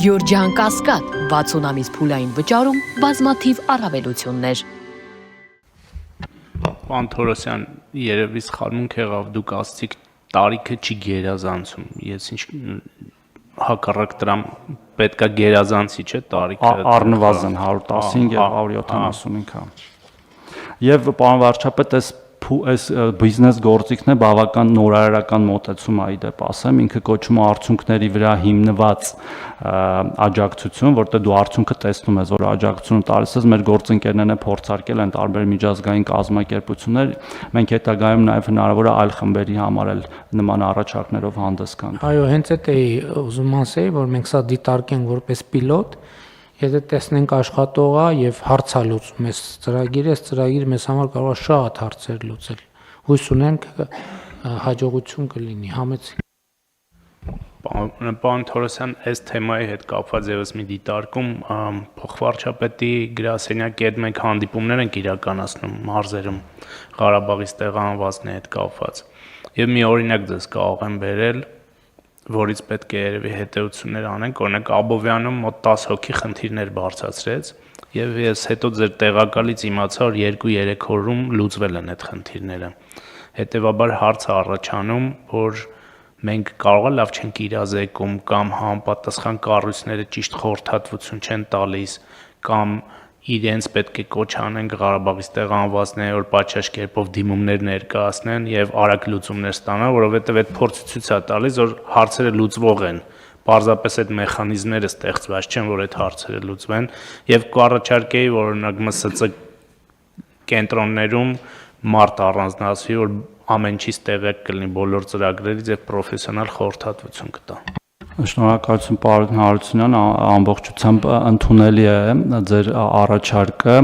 Գյորջյան Կասկադ 60 ամիս փուլային վճարում բազմաթիվ առավելություններ։ Պարոն Թորոսյան, երևի սխալմունք եղավ, դուք ասացիք տարիքը չի գերազանցում։ Ես ինչ հակառակ դրամ պետքա գերազանցի, չէ՞ տարիքը։ Առնվազն 115 եւ 175։ Եվ պարոն վարչապետ, այս բիզնես գործիքն է բավական նորարարական մոտեցում է իդեպ ասեմ, ինքը կոչվում է արդյունքների վրա հիմնված աջակցություն, որտեղ դու արդյունքը տեսնում ես, որ աջակցությունը տալիս ես, մեր գործընկերներն են փորձարկել են տարբեր միջազգային կազմակերպություններ, մենք հետագայում նաև հնարավոր է այլ խմբերի համար էլ նման առաջարկներով հանդես գանք։ Այո, հենց այդ էի ուզում ասեի, որ մենք սա դիտարկենք որպես պիլոտ, եթե տեսնենք աշխատողա եւ հարցա լուծում այս ծրագիրը մեզ համար կարող է շատ հարցեր լուծել։ Հույս ունենք հաջողություն կլինի, համեցիկ։ Պարոն Թորոսյան, այս թեմայի հետ կապված եւս մի դիտարկում փոխվարչապետի գրասենյակի հետ մենք հանդիպումներ ենք իրականացնում մարզերում Ղարաբաղից տեղահանվածների հետ կապված։ Եվ մի օրինակ ձեզ կարող եմ բերել, որից պետք է երևի հետեւություններ անենք, օրինակ Աբովյանում մոտ 10 հոգի խնդիրներ բարձրացրեց, եւ ես հետո ձեր տեղակալից իմացա, որ 2-3 օրում լուծվել են այդ խնդիրները։ Հետևաբար հարցը առաջանում, որ մենք կարող է լավ չենք իրազեկում կամ համապատասխան կառույցները ճիշտ խորհրդատվություն չեն տալիս կամ իրենց պետք է կոչ անենք Ղարաբաղից տեղահանվածների, որ պատշաճ կերպով դիմումներ ներկայացնեն եւ արագ լուծումներ ստանան, որովհետեւ այդ փորձը ցույց է տալիս, որ հարցերը լուծվող են։ Պարզապես այդ մեխանիզմները ստեղծված չեն, որ այդ հարցերը լուծվեն եւ կառաջարկեի, որ օրինակ ՄՍՑ կենտրոններում մարդ առանձնացվի, որ ամեն ինչից տեղյակ կլինի բոլոր ծրագրերից եւ պրոֆեսիոնալ խորհրդատվություն կտա։ Շնորհակալություն պարոն Հարությունյան, ամբողջությամբ ընդունելի է ձեր առաջարկը։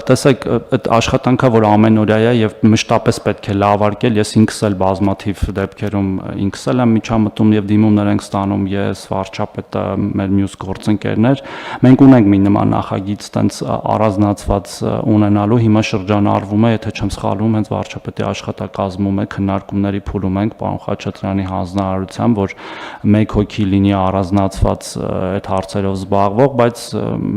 Տեսեք, այդ աշխատանքը, որ ամենօրյա է եւ մշտապես պետք է լավարկել, ես ինքս էլ բազմաթիվ դեպքերում ինքս էլ եմ միջամտում եւ դիմումներ ենք ստանում, ես վարչապետը, մեր մյուս գործընկերներ։ Մենք ունենք մի նման նախագիծ, տենց առանձնացված ունենալու, հիմա շրջանառվում է, եթե չեմ սխալվում, հենց վարչապետի աշխատակազմում է, քննարկումների փուլում ենք պարոն Խաչատրյանի հանձնարարությամբ, որ մեկ հոգի լինի առանձնացված այդ հարցերով զբաղվող, բայց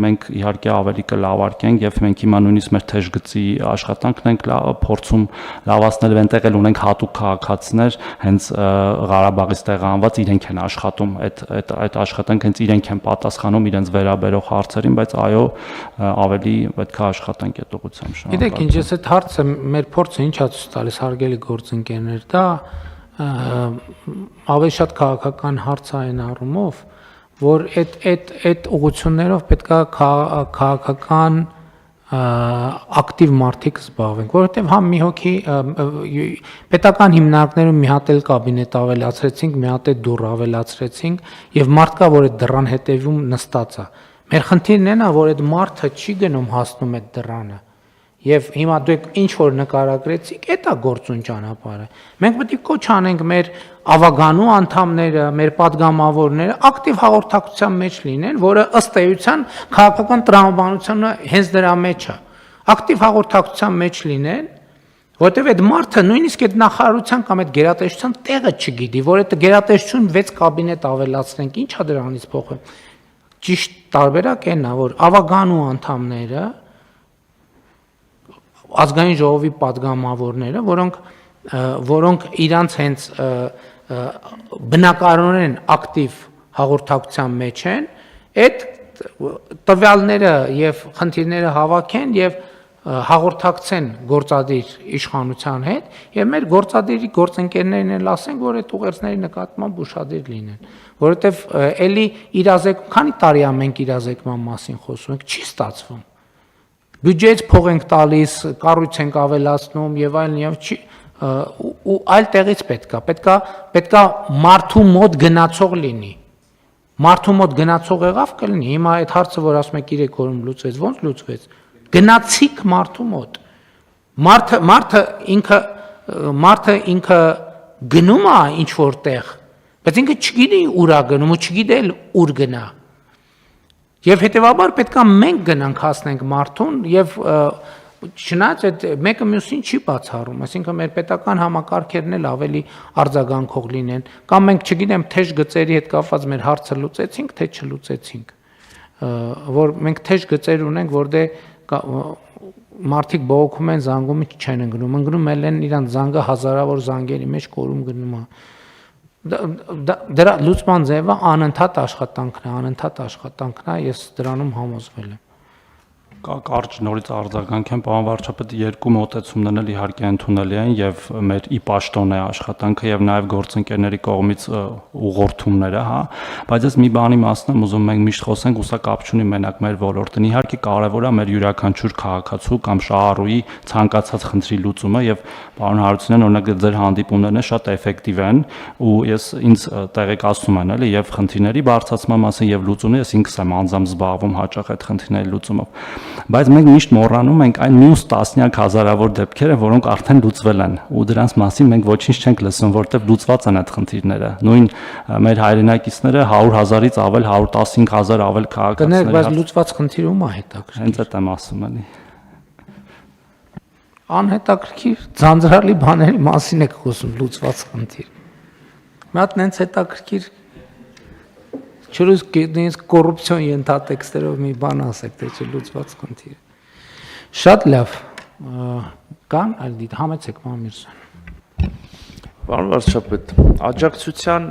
մենք իհարկե ավելի կլավարկենք եւ մենք հիմա նույնիսկ մեր թեժ գծի աշխատանքն ենք փորձում լավացնել, այնտեղ էլ ունենք հատուկ քաղաքացիներ, հենց Ղարաբաղից տեղահանված իրենք են աշխատում, այդ աշխատանք հենց իրենք են պատասխանում իրենց վերաբերող հարցերին, բայց այո, ավելի պետք է աշխատանք այդ ուղղությամբ։ Գիտեք, ինչ ես այդ հարցը մեր փորձը ինչ է ցույց տալիս հարգելի գործընկերներ, դա ավելի շատ քաղաքական հարց է այն առումով, որ այդ ուղղություններով պետք է քաղաքական ակտիվ մարդիկ զբաղվենք, որովհետև համ մի հոգի պետական հիմնարկներում մի հատ էլ կաբինետ ավելացրեցինք, մի հատ էլ դուռ ավելացրեցինք եւ մարդ կա, որ այդ դռան հետևում նստած է։ Մեր խնդիրն այն է, որ այդ մարդը չի գնում հասնում այդ դռանը։ Եվ հիմա դուք ինչ որ նկարագրեցիք, դա գործուն ճանապարհ է։ Մենք պետք է կոչ անենք մեր ավագանու անդամները, մեր падգամավորները ակտիվ հաղորդակցության մեջ լինեն, որը ըստ էության քաղաքական տրամաբանությունը հենց դրա մեջ է։ Ակտիվ հաղորդակցության մեջ լինեն, որտեղ այդ մարդը նույնիսկ այդ նախարարության կամ այդ գերատեսչության տեղը չգիտի, որ այդ գերատեսչություն 6 կաբինետ ավելացնենք, ի՞նչ է դրանից փոխում։ Ճիշտ տարբերակ այն է, որ ավագանու անդամները ազգային ժողովի падգամավորները, որոնք իրանց հենց բնակարանորեն ակտիվ հաղորդակցության մեջ են, այդ տվյալները եւ խնդիրները հավաքեն եւ հաղորդակցեն գործադիր իշխանության հետ եւ մեր գործադիրի գործընկերներն էլ ասենք, որ այդ ուղերձների նկատմամբ ուշադիր լինեն, որովհետեւ էլի իրազեկում, քանի տարի է մենք իրազեկման մասին խոսում ենք, չի ստացվում։ Բյուջեից փող ենք տալիս, կառույց ենք ավելացնում եւ այլն եւ չի ու այլ տեղից պետքա մարդու մոտ գնացող լինի։ Մարդու մոտ գնացող եղավ կլինի։ Հիմա այդ հարցը, որ ասում եք 3 օրում լուծվեց, ո՞նց լուծվեց։ Գնացիք մարդու մոտ։ Մարդը ինքը գնում է ինչ որտեղ, բայց ինքը չգիտի ուր է գնում ու չգիտի ուր գնա։ Եվ հետևաբար պետք է մենք գնանք հասնենք մարդուն եւ Չնայած այդ մեկը մյուսին չի բացառում, այսինքն մեր պետական համակարգերն էլ ավելի արձագանքող լինեն, կամ մենք չգիտեմ թեժ գծերի հետ կապված մեր հարցը լուծեցինք, թե չլուծեցինք, որ մենք թեժ գծեր ունենք, որտեղ մարդիկ բողոքում են, զանգում չեն ընկնում են իրանց զանգը հազարավոր զանգերի մեջ կորում գնում է։ Դրա լուծման ձևը անընդհատ աշխատանքն է, ես դրանում համոզվել եմ։ Կարճ նորից արձագանք եմ, պարոն վարչապետ, երկու մոտեցումներն էլ իհարկե ընդունելի են եւ մեր ի պաշտոն է աշխատանքը եւ նաեւ գործընկերների կողմից ուղղորդումները, հա, բայց ես մի բանի մասն եմ ուզում մենք միշտ խոսենք, ու սա կապ չունի մենակ մեր ոլորտին։ Իհարկե կարեւոր է մեր յուրաքանչյուր քաղաքացու կամ շահառուի ցանկացած խնդրի լուծումը եւ պարոն Հարությունյան, օրինակ ձեր հանդիպումներն շատ էֆեկտիվ են ու ես ինձ տեղեկացնում են էլի եւ խնդիրների բարձրացման մասին եւ լուծումի, ես ինքս եմ անձամբ զբաղվում հաճախ այդ խնդիրների լուծումով։ Բայց մենք միշտ մոռանում ենք այն մյուս տասնյակ հազարավոր դեպքերը, որոնք արդեն լուծվել են ու դրանց մասին մենք ոչինչ չենք լսում, որտեղ լուծված են այդ խնդիրները։ Նույն մեր հայրենակիցները 100,000-ից ավել 115,000 ավել քաղաքացիներ։ Բայց լուծված խնդիրը ում է հետաքրքիր։ Հենց այդ եմ ասում էլի։ Անհետաքրքիր ձանձրալի բաների մասին եք խոսում, լուծված խնդիր։ Մի հատ նենց հետաքրքիր Չորս կոռուպցիոն ենթատեքստերով մի բան ասեք, թե չլուծված խնդիրը։ Շատ լավ։ Կան այլ դիտ համեցեք Մամիրսյան։ Պարոն վարչապետ, աջակցության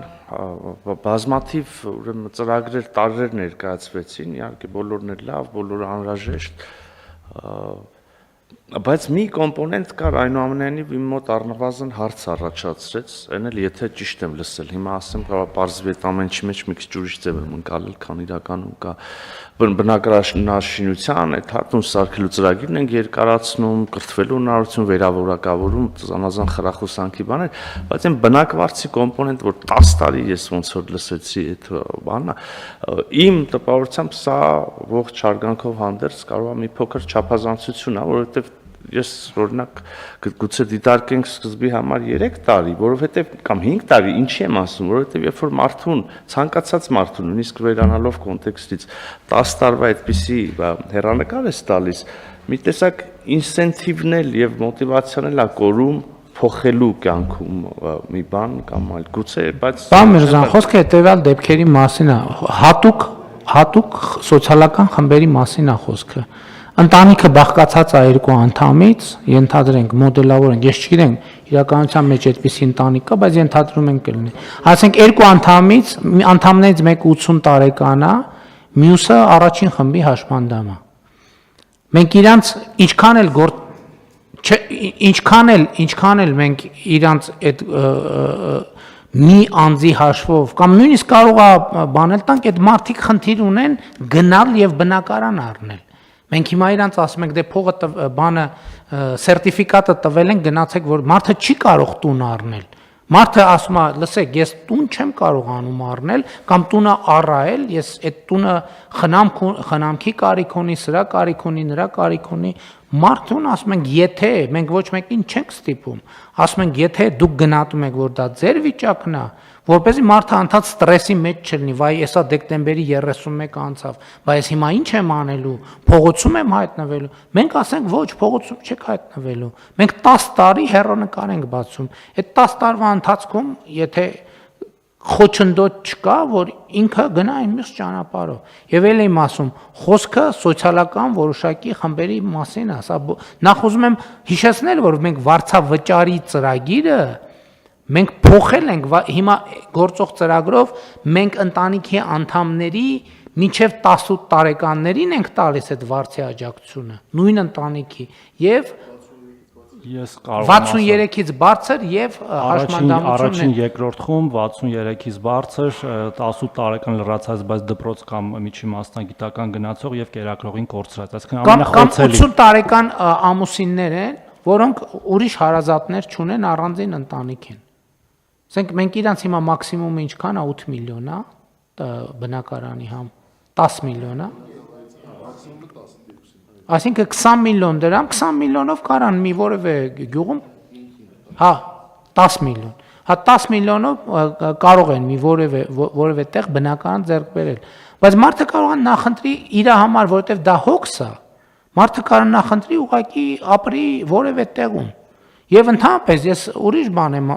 բազմաթիվ ուրեմն ծրագրեր տարրեր ներկայացվեցին, իհարկե բոլորն էլ լավ, բոլորը անհրաժեշտ, բայց մի կոմպոնենտ կար այնուամենայնիվ իմ մոտ առնվազն հարց առաջացրեց, այն էլ եթե ճիշտ եմ լսել, հիմա ասեմ կարող պարզվի այդ ամեն ինչի մեջ մի քիչ ուրիշ ձև եմ ընկալել, քան իրականում կա բնակարանաշինության այդ հատուն սարքելու ծրագիրն ենք երկարացնում, կրթվելու հնարավորություն, վերավորակավորում, զանազան խրախուսանքի բաներ, բայց այն բնակվարձի կոմպոնենտ, որ 10 տարի ես ոնց որ լսեցի այդ բանը, իմ տպավորությամբ սա ողջ հարգանքով հանդերձ կարող է մի փոքր չափազանցություն է, որովհետև ես օրինակ գուցե դիտարկենք սկզբի համար 3 տարի, որովհետև կամ 5 տարի, ինչի եմ ասում, որովհետև երբ որ մարդուն, ցանկացած մարդուն, նույնիսկ վերանալով կոնտեքստից 10 տարվա այդպիսի հեռանկար է տալիս, մի տեսակ ինսենտիվն էլ եւ մոտիվացիան էլ է կորում փոխելու կյանքում մի բան կամ այլ գուցե, բայց Պարոն Միրզյան, խոսքը հետեւյալ դեպքերի մասին է, հատուկ սոցիալական խմբերի մասին է խոսքը։ Ընտանիքը բաղկացած է երկու անդամից, ենթադրենք, մոդելավորենք, ես չգիտեմ, իրականության մեջ այդպիսի ընտանիք կա, բայց ենթադրում ենք կլինի։ Ասենք երկու անդամներից մեկը 80 տարեկան է, մյուսը առաջին խմբի հաշմանդամ է։ Մենք իրանց ինչքան էլ մենք իրանց այդ մի անձի հաշվով կամ նույնիսկ կարող է բանել տանք, այդ մարդիկ խնդիր ունեն գնալ եւ բնակարան առնել։ Մենք հիմա իրանց ասում ենք, դե փողը բանը սերտիֆիկատը տվել են, գնացեք, որ մարդը չի կարող տուն առնել։ Մարդը ասում է, լսեք, ես տուն չեմ կարողանում առնել, կամ տունը առայել, ես այդ տունը խնամքի կարիք ունի, սրա կարիք ունի, նրա կարիք ունի։ Մարդուն ասում ենք, եթե մենք ոչ մեկին չենք ստիպում, ասում ենք, եթե դուք գնահատում եք, որ դա ձեր վիճակն է, որպեսզի մարդը անդադ ստրեսի մեջ չլինի, վայ, եսա դեկտեմբերի 31 անցավ, բայց հիմա ինչ եմ անելու, փողոցում եմ հայտնվելու։ Մենք ասենք, ոչ, փողոցում չեք հայտնվելու։ Մենք 10 տարի հեռանկար ենք բացում։ Այդ 10 տարվա ընթացքում, եթե խոչընդոտ չկա, որ ինքը գնա այն մյուս ճանապարհով։ Եվ էլ եմ ասում, խոսքը սոցիալական որոշակի խմբերի մասին է, սա նախ ուզում եմ հիշեցնել, որ մենք վարձավճարի ծրագիրը մենք փոխել ենք, հիմա գործող ծրագրով մենք ընտանիքի անդամների մինչև 18 տարեկաններին ենք տալիս այդ վարձի աջակցությունը, նույն ընտանիքի եւ Ես կարող եմ 63-ից բարձր եւ հաշմանդամությունն առաջին երկրորդ խումբ 63-ից բարձր 18 տարեկան լրացած բայց դպրոց կամ միջի մասնագիտական գնացող եւ կերակրողին կորցրած, այսինքն ամենախոցելի 80 տարեկան ամուսիններ են, որոնք ուրիշ հարազատներ չունեն, առանձին ընտանիք են։ Ասենք մենք իրանց հիմա մաքսիմումը ինչքան է 8 միլիոն է բնակարանի համ 10 միլիոն է Այսինքն 20 միլիոն դրամ 20 միլիոնով կարան մի որևէ գյուղում հա 10 միլիոն հա 10 միլիոնով կարող են մի որևէ տեղ բնակարան ձեռք բերել բայց մարդը կարող է նախընտրի իր համար որովհետև դա հոգս է Մարդը կարող նախընտրի ուղղակի ապրի որևէ տեղում։ Եվ ընդհանրապես ես ուրիշ բան եմ,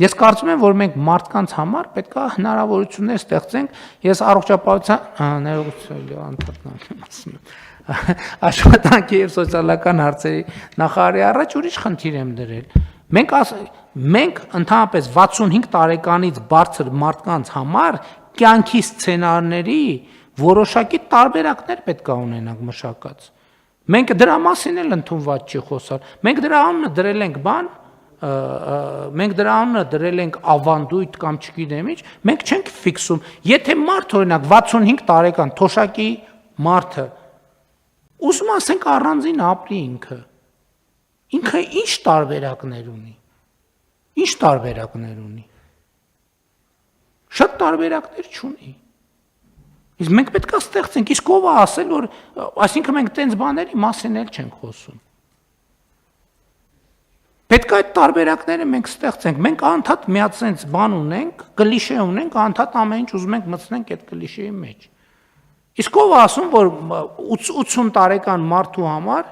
ես կարծում եմ, որ մենք մարդկանց համար պետք է հնարավորություններ ստեղծենք, ես առողջապահության ներողություն անդրադառնամ ասում եմ, աշխատանքի եւ սոցիալական հարցերի նախարարի առաջ ուրիշ խնդիր եմ դրել։ Մենք ընդհանրապես 65 տարեկանից բարձր մարդկանց համար կյանքի սցենարների որոշակի տարբերակներ պետք է ունենանք մշակած։ Մենք դրա մասին էլ ընդունված չի խոսալ։ Մենք դրա անունը դրել ենք բան, մենք դրա անունը դրել ենք ավանդույթ կամ չգիտեմ ինչ, մենք չենք ֆիքսում։ Եթե մարդ օրինակ 65 տարեկան թոշակի մարդը ուզում ասենք առանձին ապրի ինքը ինչ տարբերակներ ունի։ Ինչ տարբերակներ ունի։ Շատ տարբերակներ չունի։ Իսկ մենք պետք է ստեղծենք, իսկ ով է ասել, որ այսինքն մենք տենց բաների մասին էլ չենք խոսում։ Պետք է այդ տարբերակները մենք ստեղծենք, մենք անդադ միացենց բան ունենք, կլիշե ունենք, անդադ ամեն ինչ ուզում ենք մտցնենք այդ կլիշեի մեջ։ Իսկ ով է ասում, որ 80 տարեկան մարդու համար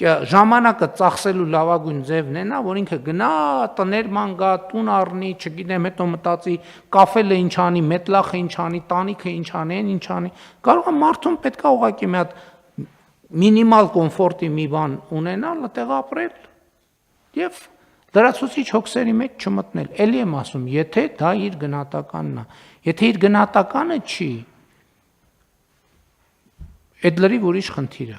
ժամանակը ծախսելու լավագույն ձևն է նա, որ ինքը գնա տներ ման գա, տուն առնի, չգիտեմ, հետո մտածի կաֆելը ինչ անի, մետլախը ինչ անի, տանիքը ինչ անի, ինչ անի։ Կարող է մարդուն պետք է ուղղակի մի հատ մինիմալ կոմֆորտի մի բան ունենալ, այդտեղ ապրել եւ լրացուցիչ հոգսերի մեջ չմտնել։ Էլի եմ ասում, եթե դա իր գնահատականն է։ Եթե իր գնահատականը չի, այդ լրիվ ուրիշ խնդիր է։